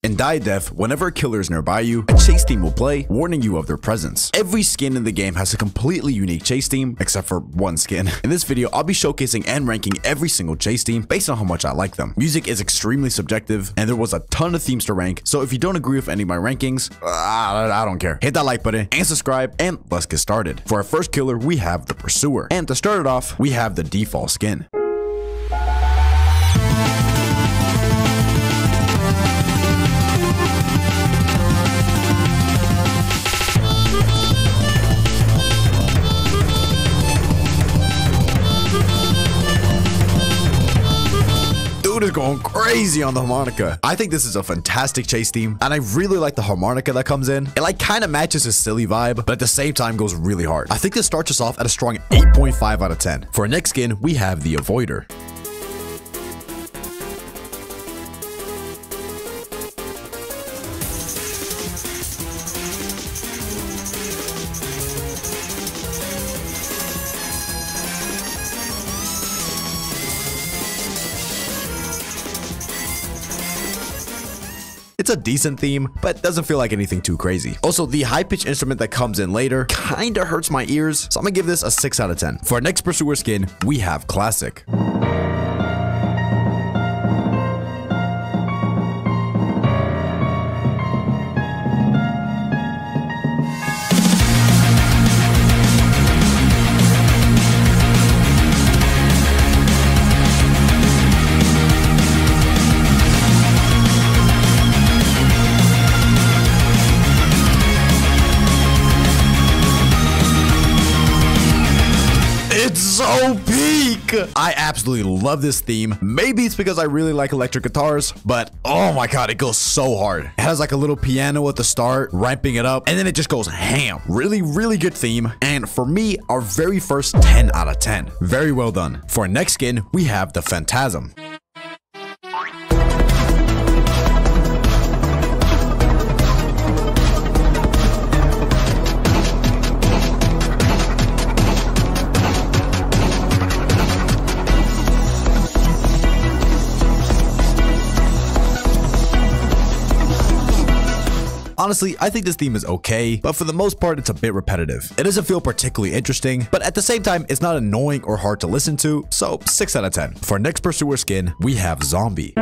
In Die Death, whenever a killer is nearby you, a chase team will play, warning you of their presence. Every skin in the game has a completely unique chase team, except for one skin. In this video, I'll be showcasing and ranking every single chase team based on how much I like them. Music is extremely subjective, and there was a ton of themes to rank, so if you don't agree with any of my rankings, I don't care. Hit that like button and subscribe, and let's get started. For our first killer, we have the Pursuer, and to start it off, we have the default skin. Dude is going crazy on the harmonica. I think this is a fantastic chase theme, and I really like the harmonica that comes in. It like kind of matches his silly vibe, but at the same time goes really hard. I think this starts us off at a strong 8.5 out of 10. For our next skin, we have the Avoider. It's a decent theme, but doesn't feel like anything too crazy. Also, the high-pitched instrument that comes in later kinda hurts my ears, so I'm gonna give this a 6 out of 10. For our next Pursuer skin, we have Classic. It's so peak! I absolutely love this theme. Maybe it's because I really like electric guitars, but oh my god, it goes so hard. It has like a little piano at the start, ramping it up, and then it just goes ham. Really, really good theme. And for me, our very first 10 out of 10. Very well done. For our next skin, we have the Phantasm. Honestly, I think this theme is okay, but for the most part, it's a bit repetitive. It doesn't feel particularly interesting, but at the same time, it's not annoying or hard to listen to, so 6 out of 10. For our next Pursuer skin, we have Zombie.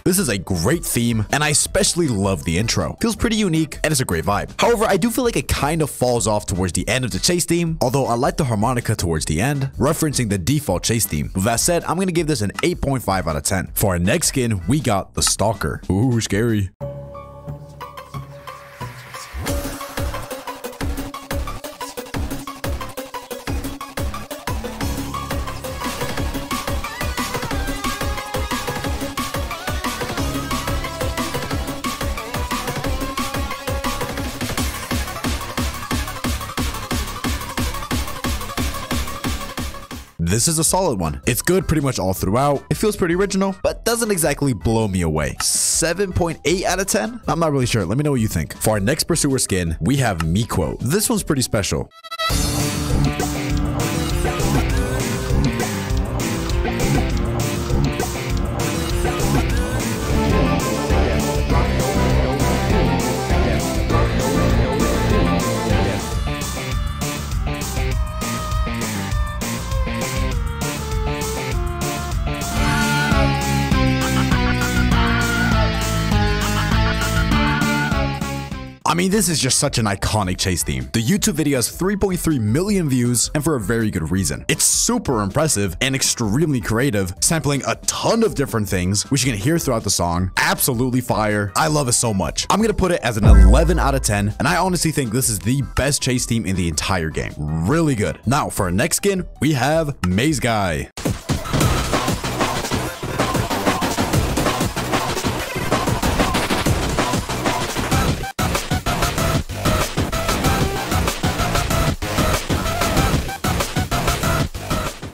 This is a great theme, and I especially love the intro. Feels pretty unique, and it's a great vibe. However, I do feel like it kind of falls off towards the end of the chase theme, although I like the harmonica towards the end, referencing the default chase theme. With that said, I'm gonna give this an 8.5 out of 10. For our next skin, we got the Stalker. Ooh, scary. This is a solid one. It's good pretty much all throughout. It feels pretty original, but doesn't exactly blow me away. 7.8 out of 10? I'm not really sure. Let me know what you think. For our next Pursuer skin, we have MeQuot. This one's pretty special. I mean, this is just such an iconic chase theme. The YouTube video has 3.3 million views, and for a very good reason. It's super impressive and extremely creative, sampling a ton of different things, which you can hear throughout the song. Absolutely fire. I love it so much. I'm gonna put it as an 11 out of 10, and I honestly think this is the best chase theme in the entire game. Really good. Now, for our next skin, we have Maze Guy.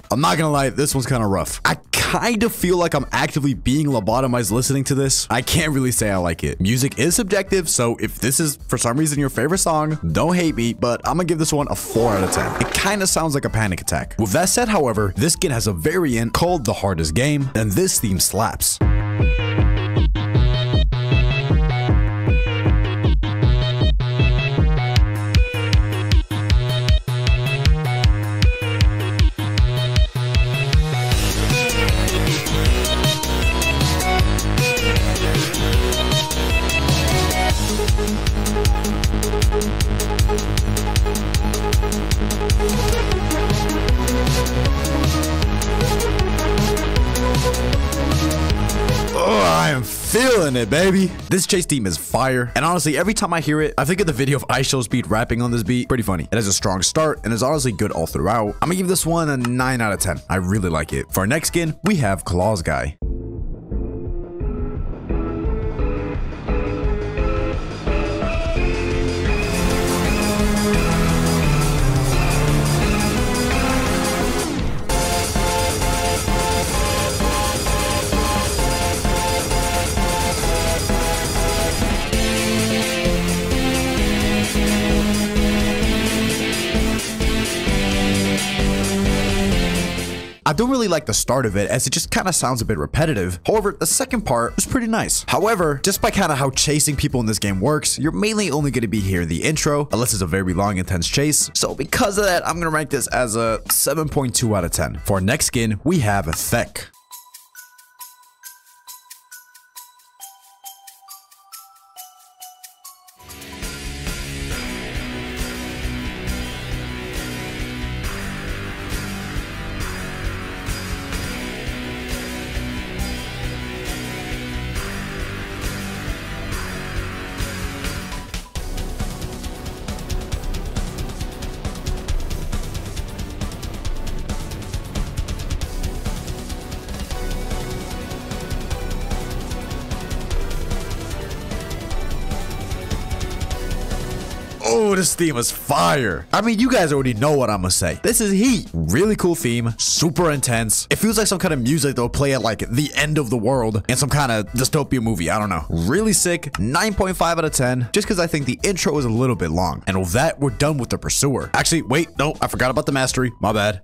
I'm not gonna lie, this one's kind of rough. I kind of feel like I'm actively being lobotomized listening to this. I can't really say I like it. Music is subjective, so if this is for some reason your favorite song, don't hate me, but I'm gonna give this one a 4 out of 10. It kind of sounds like a panic attack. With that said, however, this skin has a variant called The Hardest Game, and this theme slaps. Feeling it, baby. This chase theme is fire, and honestly, every time I hear it, I think of the video of iShowSpeed rapping on this beat. Pretty funny. It has a strong start and is honestly good all throughout. I'm gonna give this one a 9 out of 10. I really like it. For our next skin, we have Clawsguy. I don't really like the start of it, as it just kind of sounds a bit repetitive. However, the second part was pretty nice. However, just by kind of how chasing people in this game works, you're mainly only going to be hearing the intro, unless it's a very long, intense chase. So because of that, I'm going to rank this as a 7.2 out of 10. For our next skin, we have Thec. Oh, this theme is fire. I mean, you guys already know what I'm gonna say. This is heat. Really cool theme, super intense. It feels like some kind of music they'll play at like the end of the world in some kind of dystopia movie. I don't know. Really sick. 9.5 out of 10, just because I think the intro is a little bit long. And with that, we're done with the Pursuer. Actually, wait, no, I forgot about the mastery. My bad.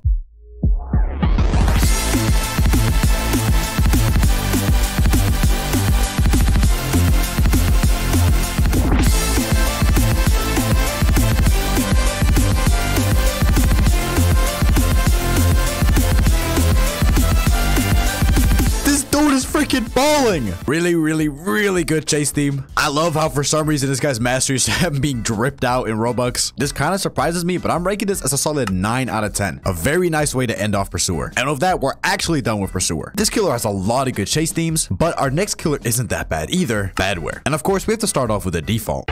Freaking balling. Really good chase theme. I love how for some reason this guy's masteries have being dripped out in Robux. This kind of surprises me, but I'm ranking this as a solid 9 out of 10. A very nice way to end off Pursuer. And with that, we're actually done with Pursuer. This killer has a lot of good chase themes, but our next killer isn't that bad either. Badware. And of course, we have to start off with a default.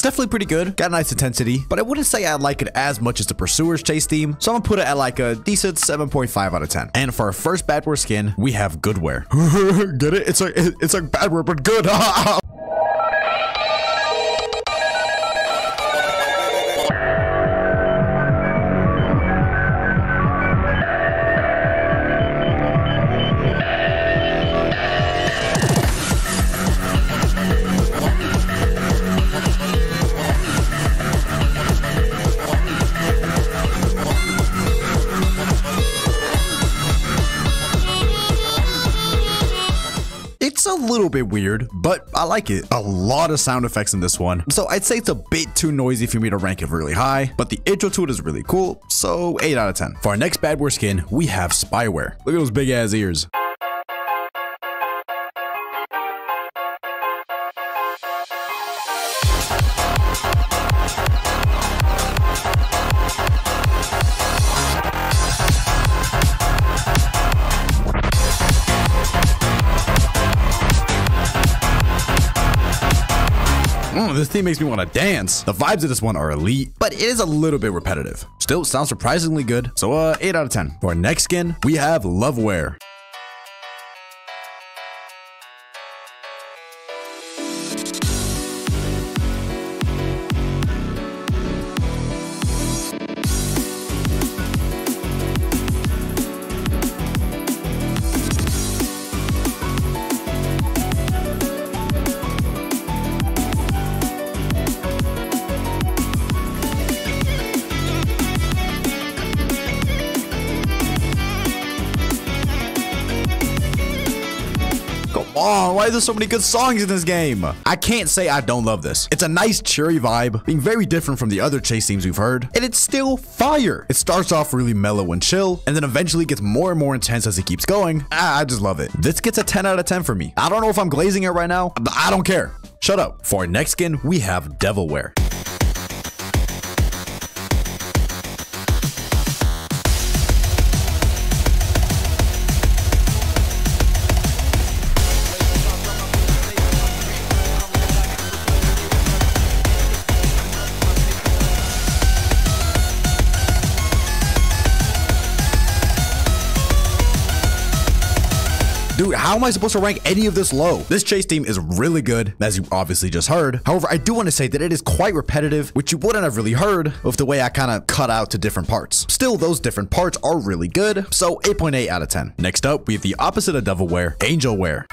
Definitely pretty good, got a nice intensity, but I wouldn't say I like it as much as the Pursuer's chase theme, so I'm gonna put it at like a decent 7.5 out of 10. And for our first Badware skin, we have Goodware. Get it? It's like Badware, but good. It's a little bit weird, but I like it. A lot of sound effects in this one. So I'd say it's a bit too noisy for me to rank it really high, but the intro to it is really cool. So 8 out of 10. For our next Badware skin, we have Spyware. Look at those big ass ears. This theme makes me want to dance. The vibes of this one are elite, but it is a little bit repetitive. Still sounds surprisingly good. So 8 out of 10. For our next skin, we have Loveware. Oh, why are there so many good songs in this game? I can't say I don't love this. It's a nice cheery vibe, being very different from the other chase themes we've heard, and it's still fire. It starts off really mellow and chill, and then eventually gets more and more intense as it keeps going. I just love it. This gets a 10 out of 10 for me. I don't know if I'm glazing it right now, but I don't care. Shut up. For our next skin, we have Devilware. Dude, how am I supposed to rank any of this low? This chase theme is really good, as you obviously just heard. However, I do want to say that it is quite repetitive, which you wouldn't have really heard with the way I kind of cut out to different parts. Still, those different parts are really good, so 8.8 out of 10. Next up, we have the opposite of Devilware, Angelware.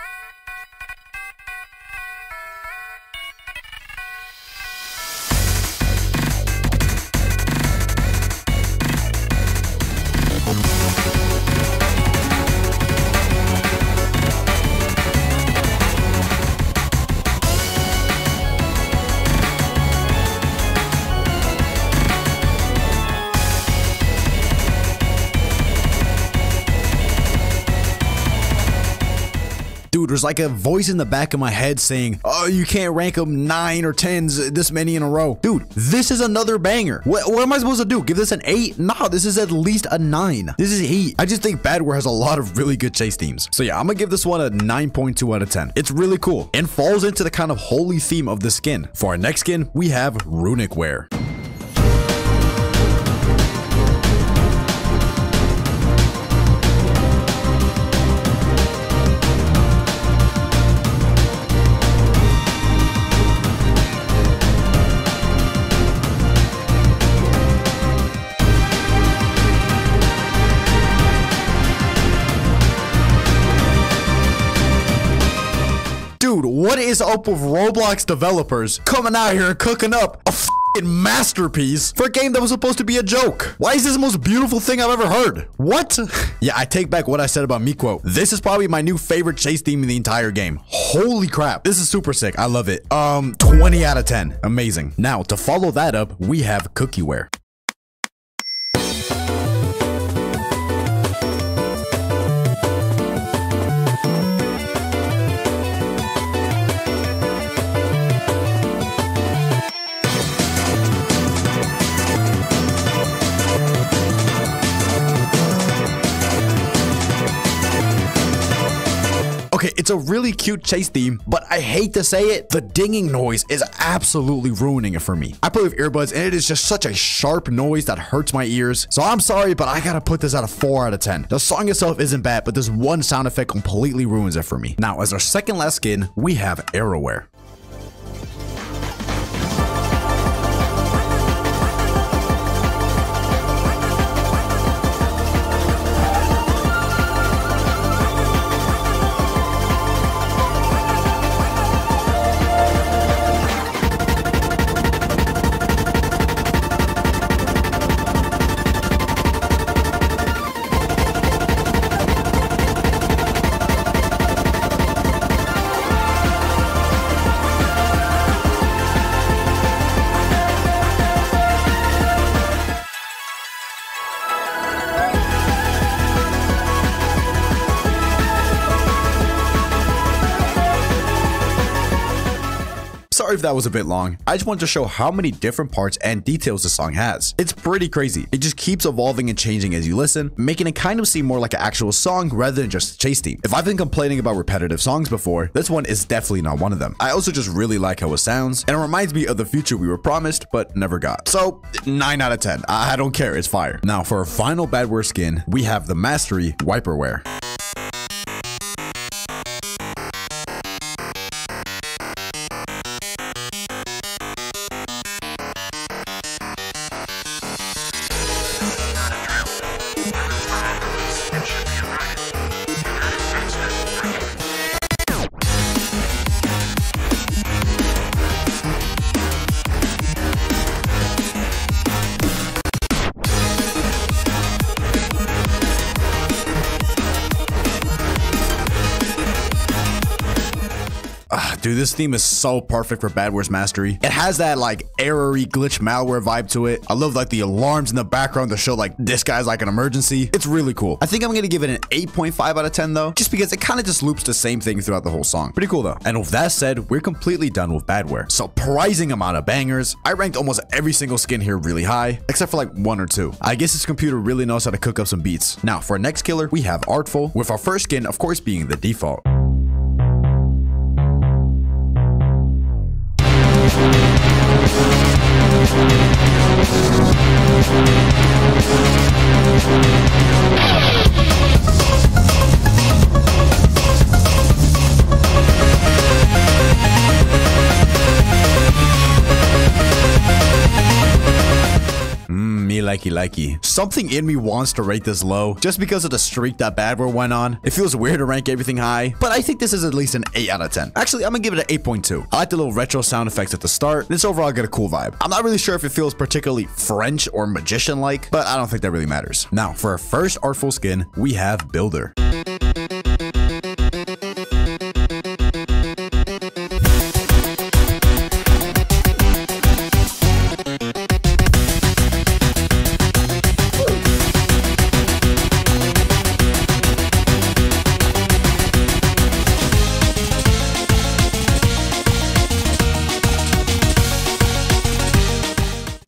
Dude, there's like a voice in the back of my head saying, oh, you can't rank them 9 or 10s this many in a row. Dude, this is another banger. What am I supposed to do? Give this an 8? No, this is at least a 9. This is heat. I just think Badware has a lot of really good chase themes. So yeah, I'm gonna give this one a 9.2 out of 10. It's really cool and falls into the kind of holy theme of the skin. For our next skin, we have Runicware. Dude, what is up with Roblox developers coming out here and cooking up a f***ing masterpiece for a game that was supposed to be a joke? Why is this the most beautiful thing I've ever heard? What? Yeah, I take back what I said about MeQuot. This is probably my new favorite chase theme in the entire game. Holy crap. This is super sick. I love it. 20 out of 10. Amazing. Now, to follow that up, we have Cookieware. Okay, it's a really cute chase theme, but I hate to say it, the dinging noise is absolutely ruining it for me. I play with earbuds and it is just such a sharp noise that hurts my ears. So I'm sorry, but I gotta put this at a 4 out of 10. The song itself isn't bad, but this one sound effect completely ruins it for me. Now, as our second last skin, we have Aeroware. Sorry if that was a bit long. I just wanted to show how many different parts and details the song has. It's pretty crazy. It just keeps evolving and changing as you listen, making it kind of seem more like an actual song rather than just a chase theme. If I've been complaining about repetitive songs before, this one is definitely not one of them. I also just really like how it sounds, and it reminds me of the future we were promised but never got. So 9 out of 10. I don't care, it's fire. Now for our final Badware skin, we have the Mastery Wiperware. Dude, this theme is so perfect for Badware's Mastery. It has that like error-y glitch malware vibe to it. I love like the alarms in the background to show like this guy's like an emergency. It's really cool. I think I'm gonna give it an 8.5 out of 10 though, just because it kind of just loops the same thing throughout the whole song. Pretty cool though. And with that said, we're completely done with Badware. Surprising amount of bangers. I ranked almost every single skin here really high, except for like 1 or 2. I guess this computer really knows how to cook up some beats. Now for our next killer, we have Artful, with our first skin of course being the default. Likey. Something in me wants to rate this low just because of the streak that Badware went on. It feels weird to rank everything high, but I think this is at least an 8 out of 10. Actually, I'm gonna give it an 8.2. I like the little retro sound effects at the start. This overall got a cool vibe. I'm not really sure if it feels particularly French or magician-like, but I don't think that really matters. Now, for our first Artful skin, we have Builder.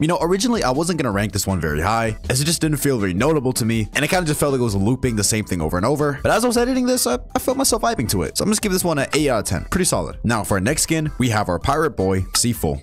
You know, originally I wasn't going to rank this one very high, as it just didn't feel very notable to me, and it kind of just felt like it was looping the same thing over and over. But as I was editing this, I felt myself vibing to it, so I'm just give this one an 8 out of 10. Pretty solid. Now for our next skin, we have our pirate boy, Seaful.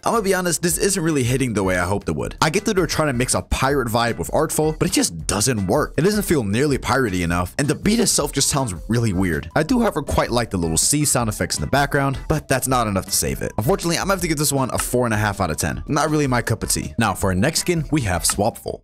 I'm gonna be honest, this isn't really hitting the way I hoped it would. I get that they're trying to mix a pirate vibe with Artful, but it just doesn't work. It doesn't feel nearly piratey enough, and the beat itself just sounds really weird. I do, however, quite like the little sea sound effects in the background, but that's not enough to save it. Unfortunately, I'm gonna have to give this one a 4.5 out of 10. Not really my cup of tea. Now, for our next skin, we have Swapful.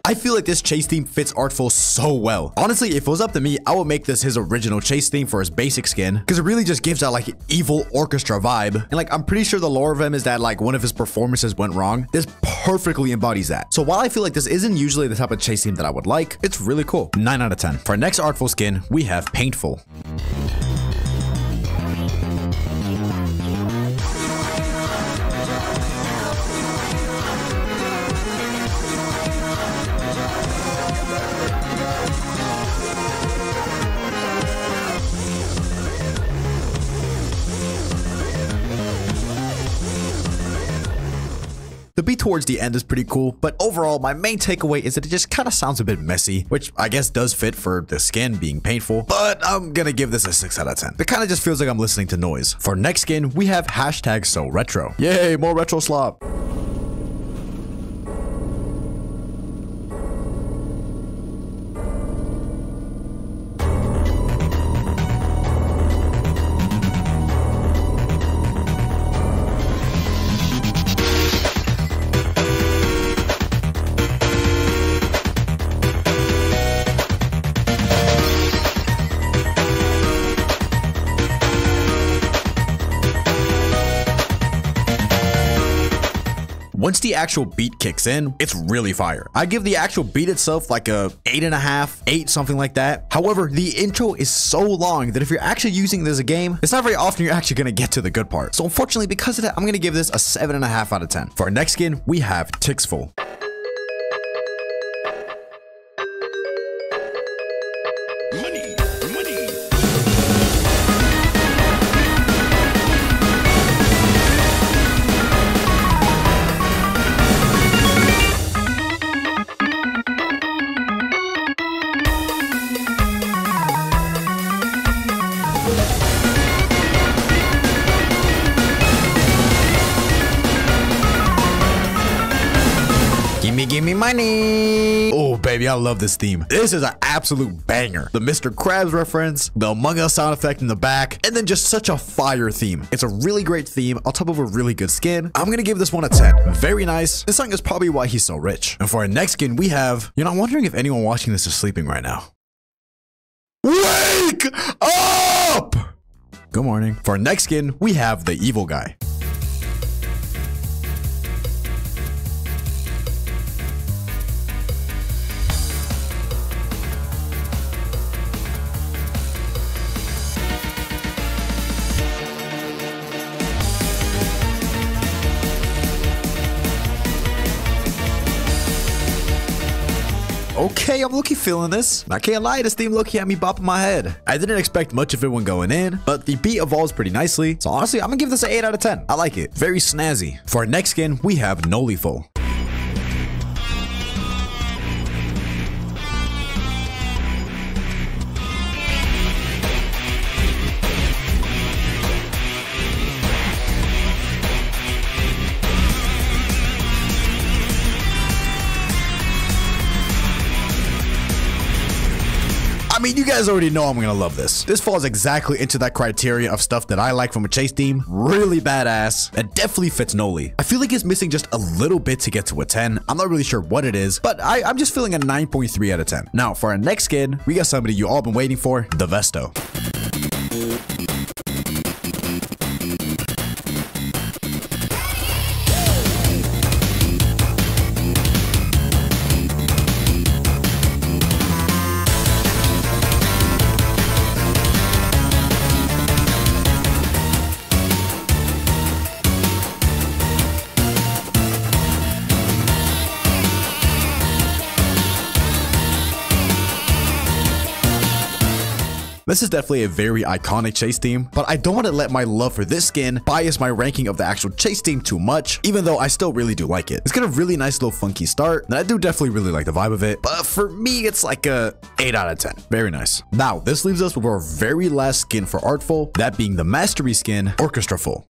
I feel like this chase theme fits Artful so well. Honestly, if it was up to me, I would make this his original chase theme for his basic skin, because it really just gives that like evil orchestra vibe. And like, I'm pretty sure the lore of him is that like one of his performances went wrong. This perfectly embodies that. So while I feel like this isn't usually the type of chase theme that I would like, it's really cool. 9 out of 10. For our next Artful skin, we have Paintful. The beat towards the end is pretty cool, but overall, my main takeaway is that it just kind of sounds a bit messy, which I guess does fit for the skin being painful, but I'm gonna give this a 6 out of 10. It kind of just feels like I'm listening to noise. For next skin, we have #SORETRO. Yay, more retro slop. Once the actual beat kicks in, it's really fire. I give the actual beat itself like a 8.5, 8, something like that. However, the intro is so long that if you're actually using this as a game, it's not very often you're actually gonna get to the good part. So unfortunately, because of that, I'm gonna give this a 7.5 out of 10. For our next skin, we have Tixful. Give me money. Oh, baby, I love this theme. This is an absolute banger. The Mr. Krabs reference, the Among Us sound effect in the back, and then just such a fire theme. It's a really great theme on top of a really good skin. I'm gonna give this one a 10. Very nice. This song is probably why he's so rich. And for our next skin, we have, I'm wondering if anyone watching this is sleeping right now. Wake up! Good morning. For our next skin, we have the Evil Guy. Okay, I'm low-key feeling this. I can't lie, this theme low-key had me bopping my head. I didn't expect much of it when going in, but the beat evolves pretty nicely. So honestly, I'm gonna give this an 8 out of 10. I like it. Very snazzy. For our next skin, we have Noliful. I mean, you guys already know I'm gonna love this. This falls exactly into that criteria of stuff that I like from a chase theme. Really badass. It definitely fits Noli. I feel like it's missing just a little bit to get to a 10. I'm not really sure what it is, but I'm just feeling a 9.3 out of 10. Now, for our next skin, we got somebody you all been waiting for, Devesto. This is definitely a very iconic chase theme, but I don't want to let my love for this skin bias my ranking of the actual chase theme too much, even though I still really do like it. It's got a really nice little funky start, and I do definitely really like the vibe of it, but for me, it's like a 8 out of 10. Very nice. Now, this leaves us with our very last skin for Artful, that being the Mastery skin, Orchestraful.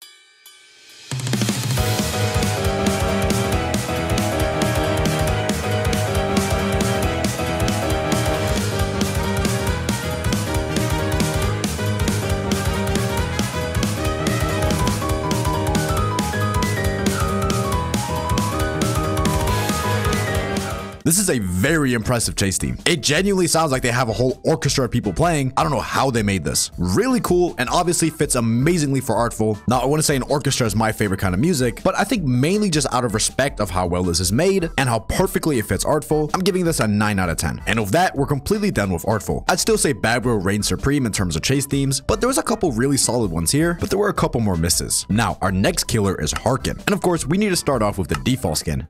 This is a very impressive chase theme. It genuinely sounds like they have a whole orchestra of people playing. I don't know how they made this. Really cool, and obviously fits amazingly for Artful. Now, I want to say an orchestra is my favorite kind of music, but I think mainly just out of respect of how well this is made and how perfectly it fits Artful, I'm giving this a 9 out of 10. And with that, we're completely done with Artful. I'd still say Badware reigns supreme in terms of chase themes, but there was a couple really solid ones here, but there were a couple more misses. Now, our next killer is Harken. And of course, we need to start off with the default skin.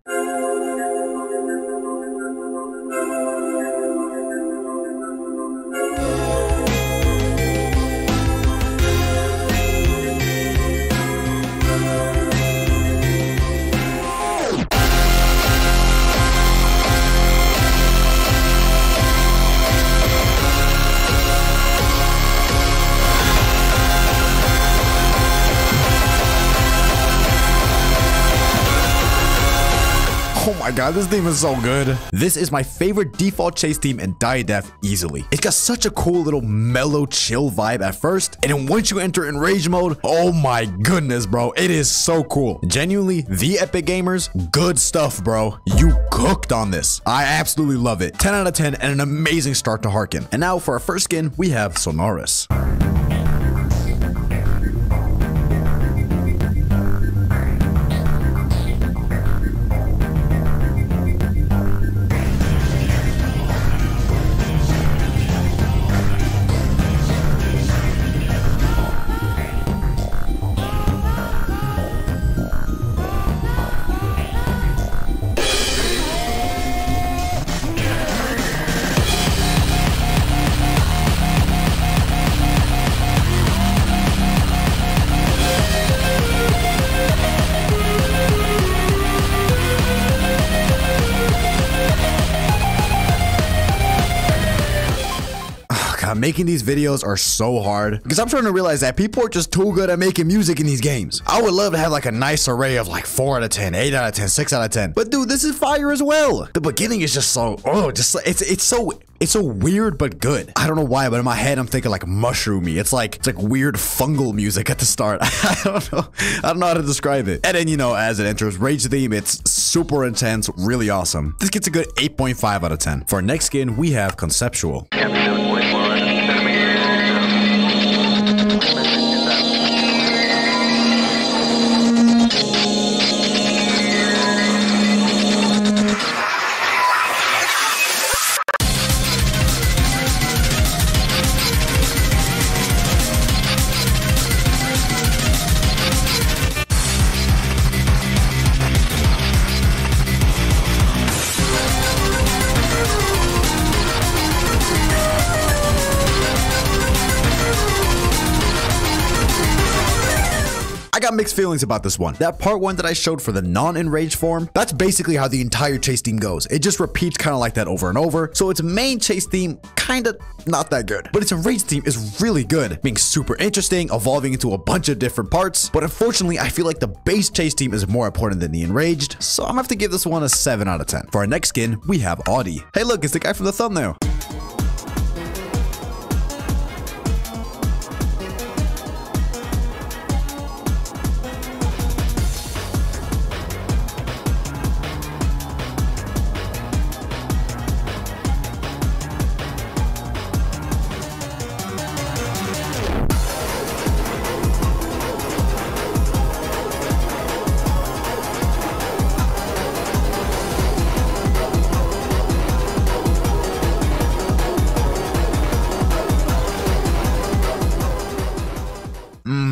Oh my god, this theme is so good. This is my favorite default chase theme in Diadef easily. It's got such a cool little mellow chill vibe at first, and then once you enter in rage mode, oh my goodness, bro, it is so cool. Genuinely, the Epic Gamers, good stuff, bro. You cooked on this. I absolutely love it. 10 out of 10 and an amazing start to Harken. And now for our first skin, we have Sonorous. God, making these videos are so hard because I'm starting to realize that people are just too good at making music in these games. I would love to have like a nice array of like 4 out of 10, 8 out of 10, 6 out of 10. But dude, this is fire as well. The beginning is just so, it's so weird but good. I don't know why, but in my head I'm thinking like mushroomy. It's like weird fungal music at the start. I don't know how to describe it. And then, you know, as it enters Rage theme, it's super intense, really awesome. This gets a good 8.5 out of 10. For our next skin, we have Conceptual. I got mixed feelings about this one. That part 1 that I showed for the non-enraged form, that's basically how the entire chase theme goes. It just repeats kind of like that over and over. So its main chase theme, kind of not that good. But its enraged theme is really good, being super interesting, evolving into a bunch of different parts. But unfortunately, I feel like the base chase theme is more important than the enraged. So I'm gonna have to give this one a 7 out of 10. For our next skin, we have Audie. Hey look, it's the guy from the thumbnail.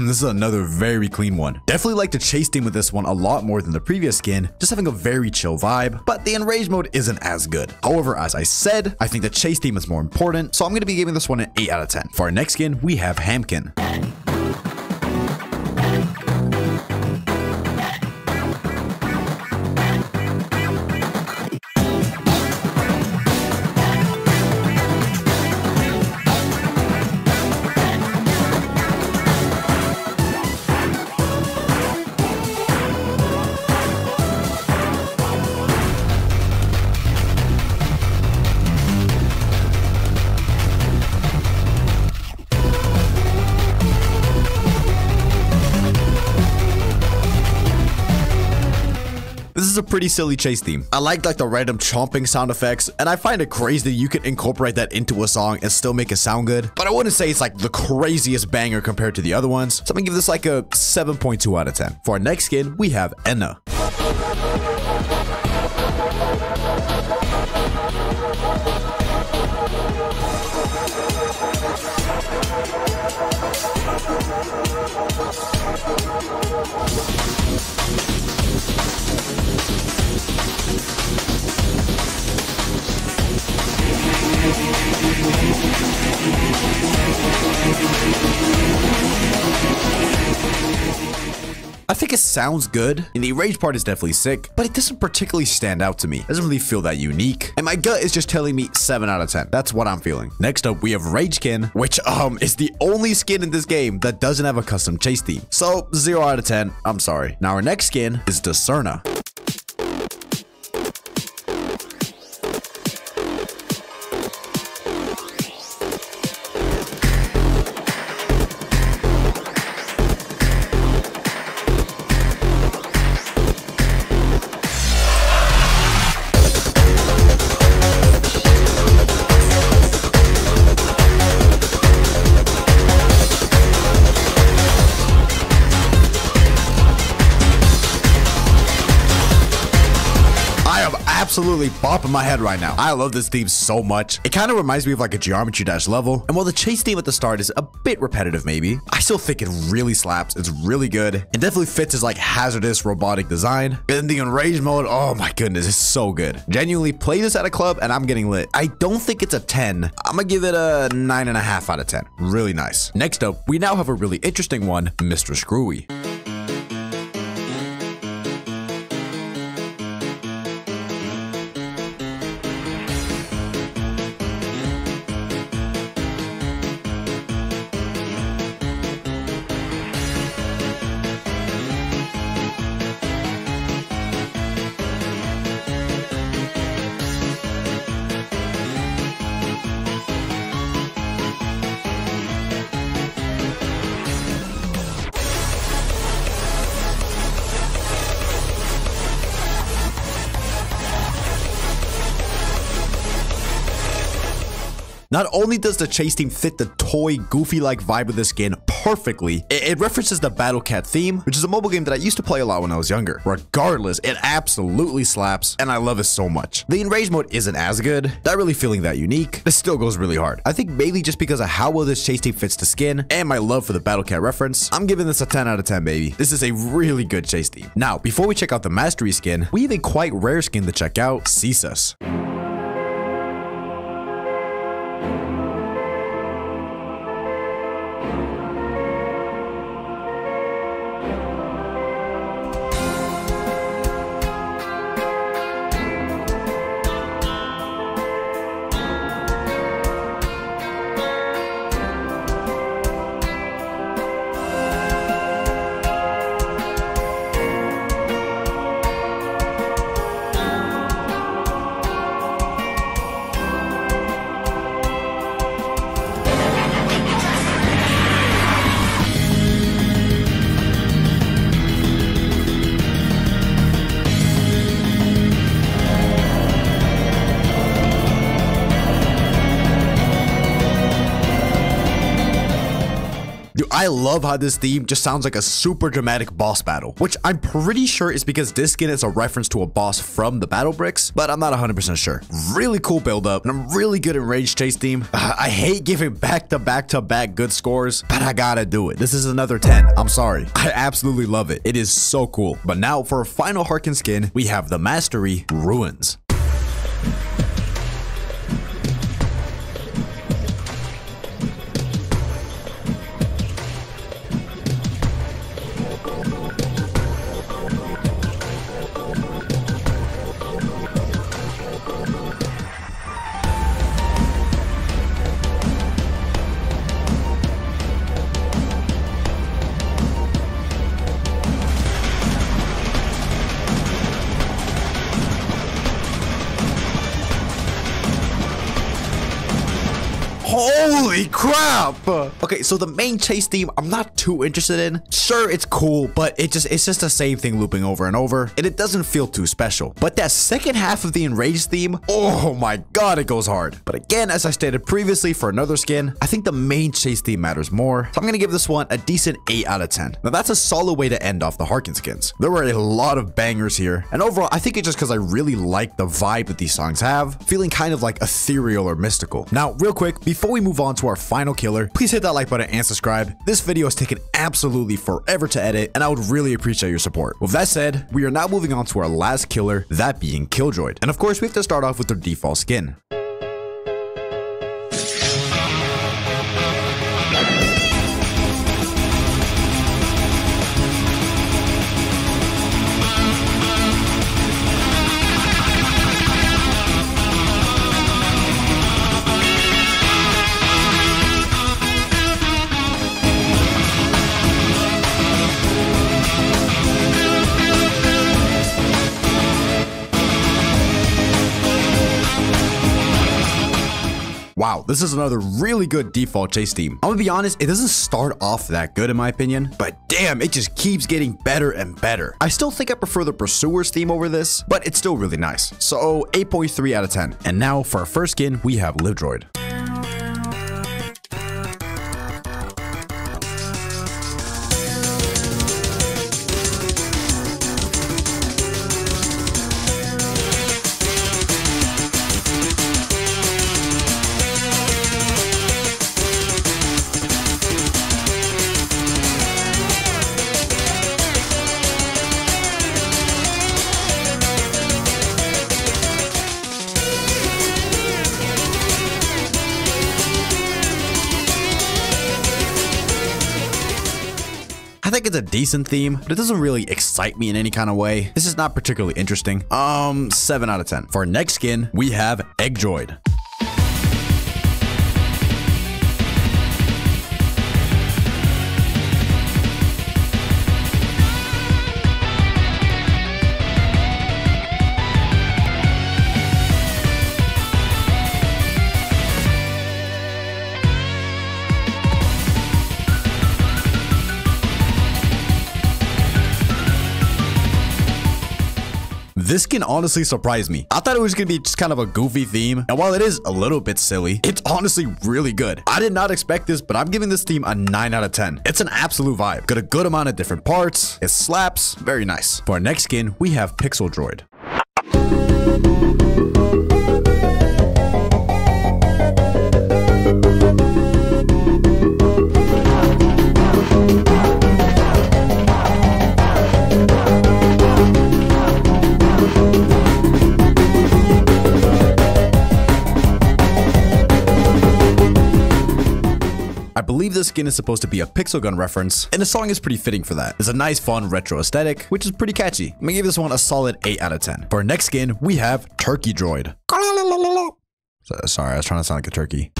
This is another very clean one. Definitely like the chase theme with this one a lot more than the previous skin, just having a very chill vibe, but the enraged mode isn't as good. However, as I said, I think the chase theme is more important, so I'm going to be giving this one an 8 out of 10. For our next skin, we have Hamken. This is a pretty silly chase theme. I like the random chomping sound effects, and I find it crazy that you can incorporate that into a song and still make it sound good. But I wouldn't say it's like the craziest banger compared to the other ones. So I'm gonna give this like a 7.2 out of 10. For our next skin, we have Enna. I think it sounds good, and the rage part is definitely sick, but it doesn't particularly stand out to me. It doesn't really feel that unique, and my gut is just telling me 7 out of 10. That's what I'm feeling. Next up, we have Raigken, which is the only skin in this game that doesn't have a custom chase theme. So 0 out of 10. I'm sorry. Now our next skin is Discerna. Absolutely bopping my head right now. I love this theme so much. It kind of reminds me of like a Geometry Dash level. And while the chase theme at the start is a bit repetitive maybe, I still think it really slaps. It's really good. It definitely fits his like hazardous robotic design. And the enraged mode, oh my goodness, it's so good. Genuinely play this at a club and I'm getting lit. I don't think it's a 10. I'm gonna give it a 9.5 out of 10. Really nice. Next up, we now have a really interesting one, Mr. Screwy. Not only does the chase theme fit the toy, goofy-like vibe of the skin perfectly, it references the Battle Cat theme, which is a mobile game that I used to play a lot when I was younger. Regardless, it absolutely slaps, and I love it so much. The Enraged mode isn't as good, not really feeling that unique. This still goes really hard. I think mainly just because of how well this chase theme fits the skin, and my love for the Battle Cat reference, I'm giving this a 10 out of 10, baby. This is a really good chase theme. Now, before we check out the Mastery skin, we have a quite rare skin to check out, Ceasus. I love how this theme just sounds like a super dramatic boss battle, which I'm pretty sure is because this skin is a reference to a boss from the Battle Bricks, but I'm not 100% sure. Really cool build up, and I'm really good in Rage Chase theme. I hate giving back-to-back good scores, but I gotta do it. This is another 10. I'm sorry. I absolutely love it. It is so cool. But now for our final Harken skin, we have the Mastery Ruins. Holy crap! Okay, so the main chase theme, I'm not too interested in. Sure, it's cool, but it's just the same thing looping over and over, and it doesn't feel too special. But that second half of the Enraged theme, oh my god, it goes hard. But again, as I stated previously for another skin, I think the main chase theme matters more, so I'm gonna give this one a decent 8 out of 10. Now that's a solid way to end off the Harken skins. There were a lot of bangers here, and overall, I think it's just because I really like the vibe that these songs have, feeling kind of like ethereal or mystical. Now, real quick, before we move on to our final killer, please hit that like button and subscribe. This video has taken absolutely forever to edit, and I would really appreciate your support. With that said, we are now moving on to our last killer, that being Killjoy. And of course, we have to start off with their default skin. Wow, this is another really good default chase theme. I'm gonna be honest, it doesn't start off that good in my opinion, but damn, it just keeps getting better and better. I still think I prefer the Pursuer's theme over this, but it's still really nice. So 8.3 out of 10. And now for our first skin, we have Live Droid. I think it's a decent theme, but it doesn't really excite me in any kind of way. This is not particularly interesting. 7 out of 10. For our next skin, we have Egg Droid. This skin honestly surprised me. I thought it was gonna be just kind of a goofy theme, and while it is a little bit silly, it's honestly really good. I did not expect this, but I'm giving this theme a 9 out of 10. It's an absolute vibe. Got a good amount of different parts. It slaps. Very nice. For our next skin, we have Pixel Droid. I believe this skin is supposed to be a Pixel Gun reference, and the song is pretty fitting for that. It's a nice, fun, retro aesthetic, which is pretty catchy. I'm gonna give this one a solid 8 out of 10. For our next skin, we have Turkey Droid. Sorry, I was trying to sound like a turkey.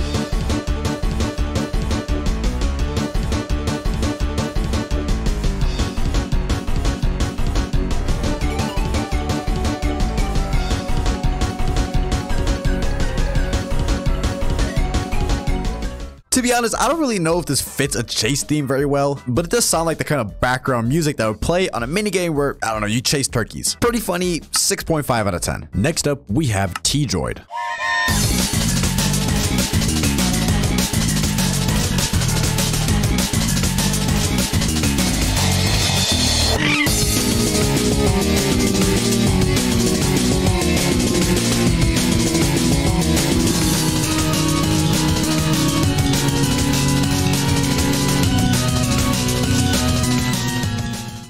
To be honest, I don't really know if this fits a chase theme very well, but it does sound like the kind of background music that would play on a minigame where, I don't know, you chase turkeys. Pretty funny, 6.5 out of 10. Next up, we have T-Droid.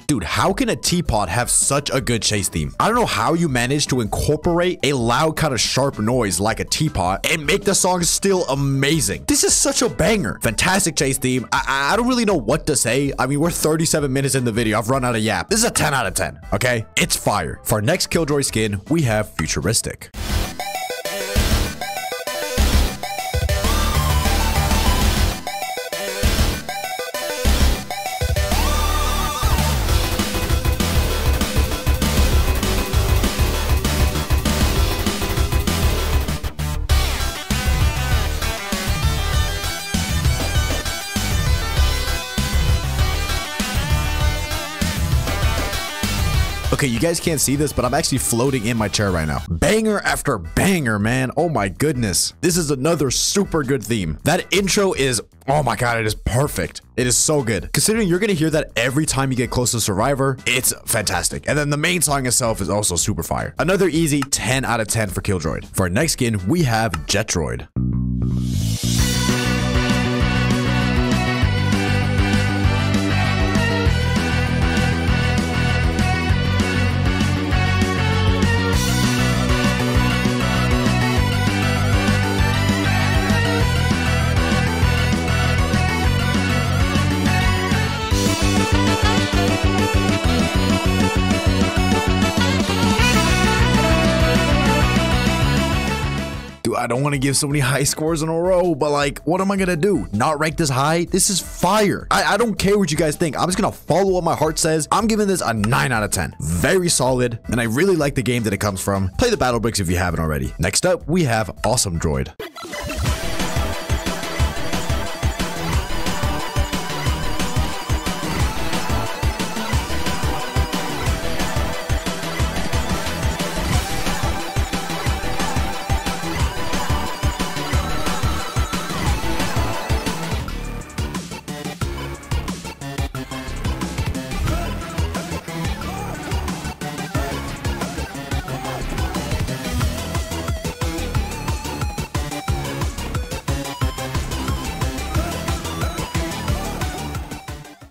Dude, how can a teapot have such a good chase theme? I don't know how you managed to incorporate a loud kind of sharp noise like a teapot and make the song still amazing. This is such a banger. Fantastic chase theme. I don't really know what to say. I mean, we're 37 minutes in the video. I've run out of yap. This is a 10 out of 10, okay? It's fire. For our next Killjoy skin, we have Futuristic. Okay, you guys can't see this, but I'm actually floating in my chair right now. Banger after banger, man. Oh my goodness. This is another super good theme. That intro is, oh my god, it is perfect. It is so good. Considering you're gonna hear that every time you get close to Survivor, it's fantastic. And then the main song itself is also super fire. Another easy 10 out of 10 for Killdroid. For our next skin, we have Jetroid. I don't want to give so many high scores in a row, but like, what am I gonna do? Not rank this high? This is fire. I don't care what you guys think. I'm just gonna follow what my heart says. I'm giving this a 9 out of 10. Very solid, and I really like the game that it comes from. Play the battle bricks if you haven't already. Next up, we have Awesome Droid.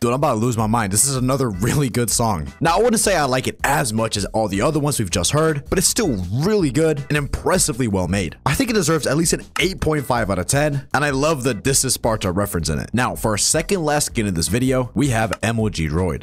Dude, I'm about to lose my mind. This is another really good song. Now, I wouldn't say I like it as much as all the other ones we've just heard, but it's still really good and impressively well made. I think it deserves at least an 8.5 out of 10, and I love the This is Sparta reference in it. Now, for our second last skin in this video, we have MOG Droid.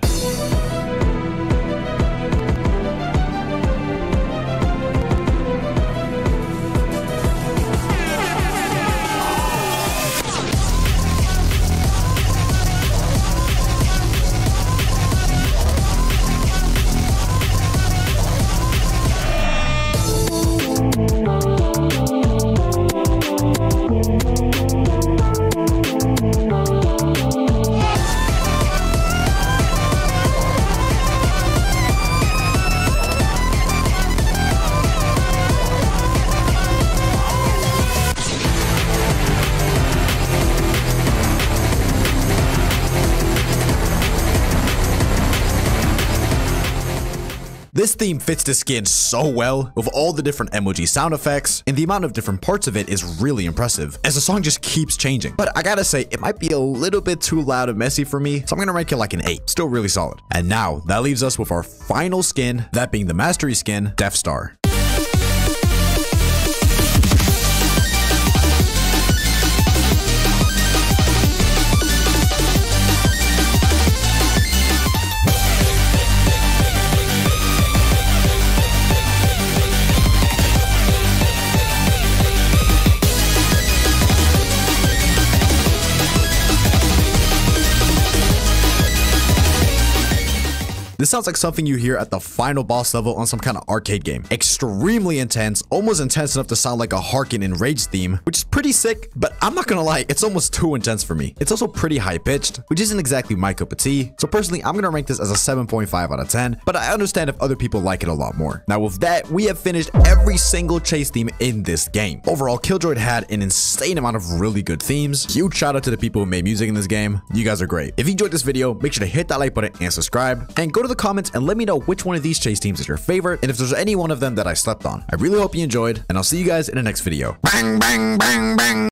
This theme fits the skin so well, with all the different emoji sound effects, and the amount of different parts of it is really impressive, as the song just keeps changing. But I gotta say, it might be a little bit too loud and messy for me, so I'm gonna rank it like an 8. Still really solid. And now, that leaves us with our final skin, that being the Mastery skin, Death Star. This sounds like something you hear at the final boss level on some kind of arcade game. Extremely intense, almost intense enough to sound like a Harken in Rage theme, which is pretty sick, but I'm not gonna lie, it's almost too intense for me. It's also pretty high pitched, which isn't exactly my cup of tea. So personally, I'm gonna rank this as a 7.5 out of 10, but I understand if other people like it a lot more. Now with that, we have finished every single chase theme in this game. Overall, Killjoy had an insane amount of really good themes. Huge shout out to the people who made music in this game. You guys are great. If you enjoyed this video, make sure to hit that like button and subscribe, and go to the comments and let me know which one of these chase teams is your favorite and if there's any one of them that I slept on. I really hope you enjoyed, and I'll see you guys in the next video. Bang, bang, bang, bang.